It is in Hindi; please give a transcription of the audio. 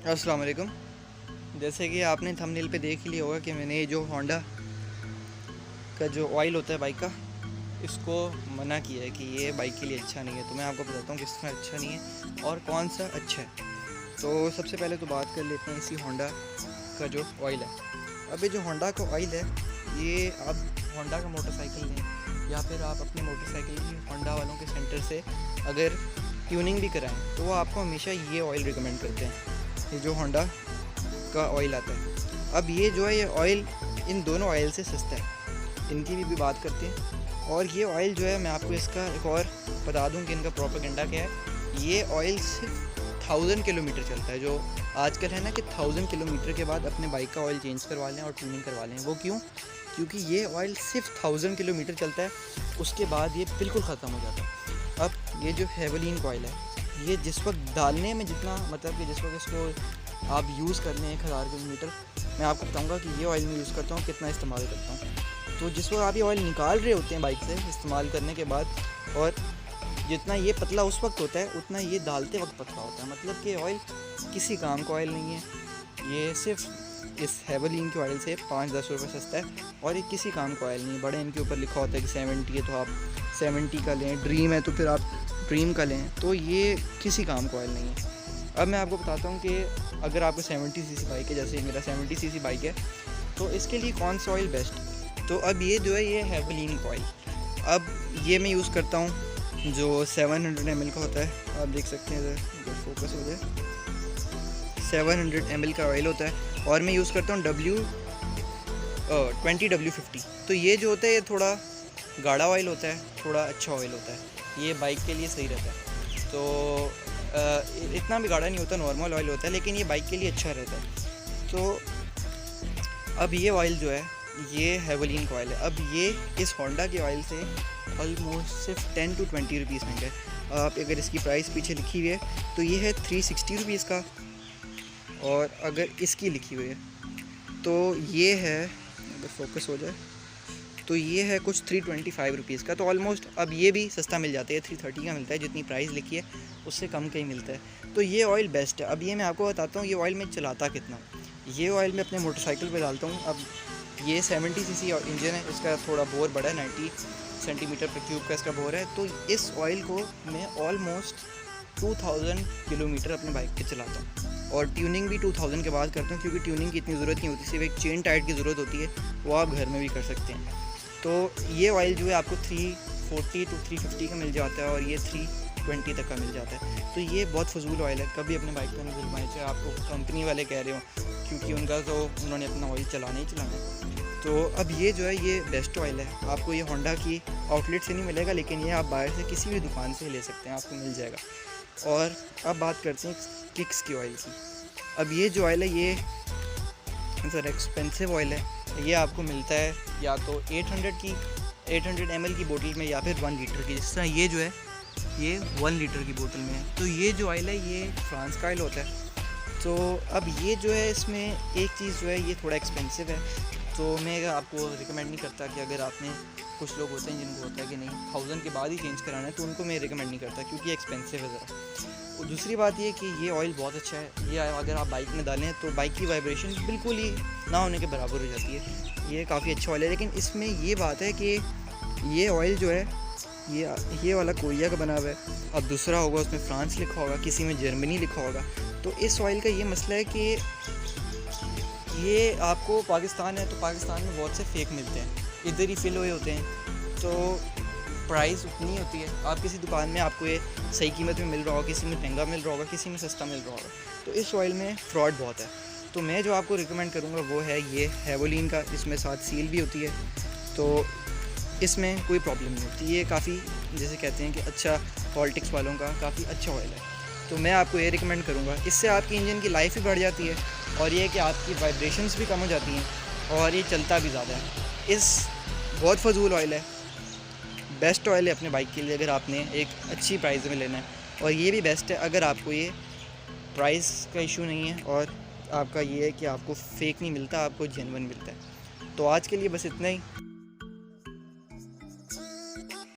अस्सलाम वालेकुम। जैसे कि आपने थंबनेल पे देख ही लिया होगा कि मैंने जो होंडा का जो ऑयल होता है बाइक का, इसको मना किया है कि ये बाइक के लिए अच्छा नहीं है। तो मैं आपको बताता हूँ किस तरह अच्छा नहीं है और कौन सा अच्छा है। तो सबसे पहले तो बात कर लेते हैं इसी होंडा का जो ऑयल है। अब ये जो होंडा का ऑयल है, ये आप होंडा का मोटरसाइकिल लें या फिर आप अपने मोटरसाइकिल की होंडा वालों के सेंटर से अगर ट्यूनिंग भी कराएं तो वो आपको हमेशा ये ऑयल रिकमेंड करते हैं, ये जो होंडा का ऑयल आता है। अब ये जो है ये ऑयल इन दोनों ऑयल से सस्ता है, इनकी भी बात करते हैं। और ये ऑयल जो है, मैं आपको इसका एक और बता दूं कि इनका प्रोपेगेंडा क्या है। ये ऑयल सिर्फ 1000 किलोमीटर चलता है। जो आजकल है ना कि 1000 किलोमीटर के बाद अपने बाइक का ऑयल चेंज करवा लें और ट्यूनिंग करवा लें। वो क्यों? क्योंकि ये ऑयल सिर्फ 1000 किलोमीटर चलता है, उसके बाद ये बिल्कुल ख़त्म हो जाता है। अब ये जो हेवलिन ऑयल है, ये जिस वक्त डालने में जितना, मतलब कि जिस वक्त इसको आप यूज़ कर लें 1000 किलोमीटर, मैं आपको बताऊंगा कि ये ऑयल मैं यूज़ करता हूँ कितना इस्तेमाल करता हूँ। तो जिस वक्त आप ये ऑयल निकाल रहे होते हैं बाइक से इस्तेमाल करने के बाद, और जितना ये पतला उस वक्त होता है उतना ये डालते वक्त पतला होता है। मतलब कि ऑयल किसी काम का ऑयल नहीं है। ये सिर्फ इस हेवलिन के ऑयल से 5-10 रुपये सस्ता है और ये किसी काम का ऑयल नहीं। बड़े इनके ऊपर लिखा होता है कि 70 है तो आप 70 का लें, ड्रीम है तो फिर आप ड्रीम का लें। तो ये किसी काम का ऑयल नहीं है। अब मैं आपको बताता हूँ कि अगर आपको 70 सीसी बाइक है, जैसे मेरा 70 सीसी बाइक है, तो इसके लिए कौन सा ऑयल बेस्ट। तो अब ये जो है ये हेवलिन ऑयल, अब ये मैं यूज़ करता हूँ जो 700 ml का होता है। आप देख सकते हैं अगर फोकस हो जाए, 700 ml का ऑयल होता है और मैं यूज़ करता हूँ W50। तो ये जो होता है ये थोड़ा गाढ़ा ऑयल होता है, थोड़ा अच्छा ऑयल होता है, ये बाइक के लिए सही रहता है। तो इतना भी गाढ़ा नहीं होता, नॉर्मल ऑयल होता है, लेकिन ये बाइक के लिए अच्छा रहता है। तो अब ये ऑयल जो है ये हेवलिन का ऑयल है। अब ये इस होंडा के ऑयल से ऑलमोस्ट सिर्फ 10 to 20 रुपीज़ महंगा है। आप अगर इसकी प्राइस पीछे लिखी हुई है तो ये है 360 रुपीज़ का, और अगर इसकी लिखी हुई है तो ये है, अगर फोकस हो जाए तो ये है कुछ 325 रुपीज़ का। तो ऑलमोस्ट अब ये भी सस्ता मिल जाता है, 330 का मिलता है। जितनी प्राइस लिखी है उससे कम का ही मिलता है। तो ये ऑयल बेस्ट है। अब ये मैं आपको बताता हूँ ये ऑयल मैं चलाता कितना। ये ऑयल मैं अपने मोटरसाइकिल पे डालता हूँ। अब ये 70 सीसी इंजन है, इसका थोड़ा बोर बड़ा है, 90 सेंटीमीटर पर क्यूब का इसका बोर है। तो इस ऑयल को मैं ऑलमोस्ट 2000 किलोमीटर अपने बाइक पे चलाता हूँ, और ट्यूनिंग भी 2000 के बाद करता हूँ, क्योंकि ट्यूनिंग की इतनी ज़रूरत नहीं होती, सिर्फ एक चेन टाइट की ज़रूरत होती है, वो आप घर में भी कर सकते हैं। तो ये ऑयल जो है आपको 340 to 350 का मिल जाता है, और ये 320 तक का मिल जाता है। तो ये बहुत फजूल ऑयल है, कभी अपने बाइक पर नहीं घुलवाएं, चाहे आपको कंपनी वाले कह रहे हो, क्योंकि उनका तो उन्होंने अपना ऑयल चलाना ही चलाना है। तो अब ये जो है ये बेस्ट ऑयल है। आपको ये होंडा की आउटलेट से नहीं मिलेगा, लेकिन ये आप बाहर से किसी भी दुकान से ले सकते हैं, आपको मिल जाएगा। और अब बात करते हैं किक्स की ऑयल की। अब ये जो ऑयल है ये ज़रा एक्सपेंसिव ऑयल है। ये आपको मिलता है या तो 800 ml की बोतल में, या फिर 1 लीटर की। जिस तरह ये जो है ये 1 लीटर की बोतल में है। तो ये जो ऑयल है ये फ्रांस का ऑयल होता है। तो अब ये जो है इसमें एक चीज़ जो है ये थोड़ा एक्सपेंसिव है। तो मैं आपको रिकमेंड नहीं करता कि अगर आपने, कुछ लोग होते हैं जिनको होता है कि नहीं 1000 के बाद ही चेंज कराना है, तो उनको मैं रिकमेंड नहीं करता, क्योंकि एक्सपेंसिव है ज़रा। और दूसरी बात ये कि ये ऑयल बहुत अच्छा है। ये अगर आप बाइक में डालें तो बाइक की वाइब्रेशन बिल्कुल ही ना होने के बराबर हो जाती है। ये काफ़ी अच्छा ऑयल है। लेकिन इसमें ये बात है कि ये ऑयल जो है ये वाला कोरिया का बना हुआ है। अब दूसरा होगा उसमें फ्रांस लिखा होगा, किसी में जर्मनी लिखा होगा। तो इस ऑयल का ये मसला है कि ये आपको, पाकिस्तान है तो पाकिस्तान में बहुत से फेक मिलते हैं, इधर ही फिल हुए होते हैं। तो प्राइस उतनी होती है, आप किसी दुकान में आपको ये सही कीमत में मिल रहा होगा, किसी में महंगा मिल रहा होगा, किसी में सस्ता मिल रहा होगा। तो इस ऑयल में फ्रॉड बहुत है। तो मैं जो आपको रिकमेंड करूँगा वो है ये हेवलिन का, इसमें साथ सील भी होती है, तो इसमें कोई प्रॉब्लम नहीं होती। ये काफ़ी, जैसे कहते हैं कि अच्छा, पॉलिटिक्स वालों का काफ़ी अच्छा ऑयल है। तो मैं आपको ये रिकमेंड करूँगा। इससे आपकी इंजन की लाइफ भी बढ़ जाती है, और ये कि आपकी वाइब्रेशंस भी कम हो जाती हैं, और ये चलता भी ज़्यादा है। इस बहुत फजूल ऑयल है, बेस्ट ऑयल है अपने बाइक के लिए अगर आपने एक अच्छी प्राइस में लेना है। और ये भी बेस्ट है अगर आपको ये प्राइस का इशू नहीं है, और आपका ये है कि आपको फेक नहीं मिलता, आपको जेन्युइन मिलता है। तो आज के लिए बस इतना ही।